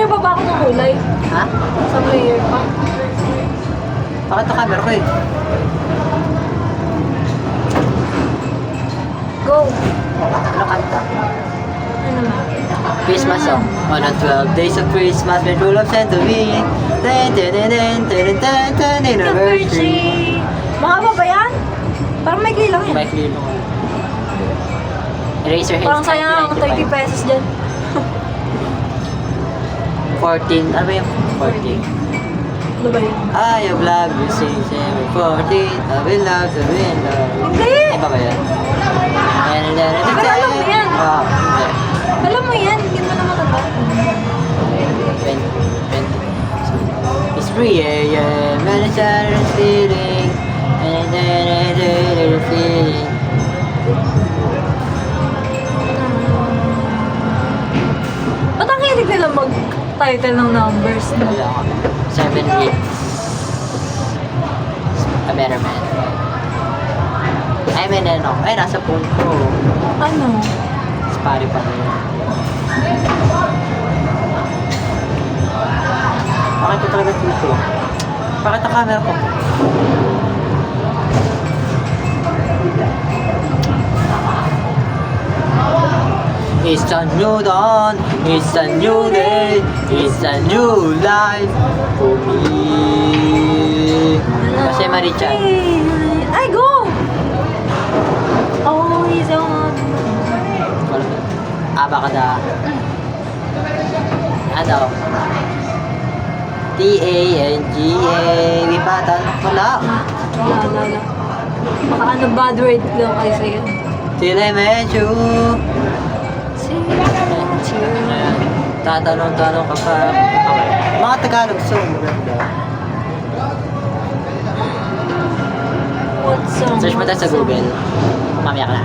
layer pa ba ako ng kulay? Ha? Isang layer pa. Bakit na camera ko eh? Go! Ano kanta? Ano naman? Christmas song. On the 12 days of Christmas, when full of Santorini. Anniversary. Mahaba ba yan? Parang may kilang yan. May clear mo. Eraserhead. Parang sayang ang 30 pesos dyan. 14. Ano ba yung 14? Ano ba yun? I have loved you since every 14. I will love you in love. Hindi! Iba ba yan? Pero alam mo yan. Ah, hindi. Alam mo yan, hindi mo na matanda. 20. It's 3 a.m. and it's Saturday feeling. And then I did a feeling. Ba't ang hilig nila mag-title ng numbers? No? Wala ka. 7 hits. A better man. Ay, may nano. Ay, nasa phone ko. Ano? Spotify pa rin. Bakit ko talaga dito? Bakit ang camera ko? It's a new dawn, it's a new day, it's a new life for me. Kasi Marichan. Ay, go! Oh, he's on. Abacada. Ano? T-A-N-G-A. May patanong pala. Wala. Baka ano bad word daw kayo sa'yo. Till I met you. Ayan. Tatanong-tanong ka pa. Okay. Mga Tagalog song. Maganda. What song? Search mo tayo sa Google. Mamaya ka na.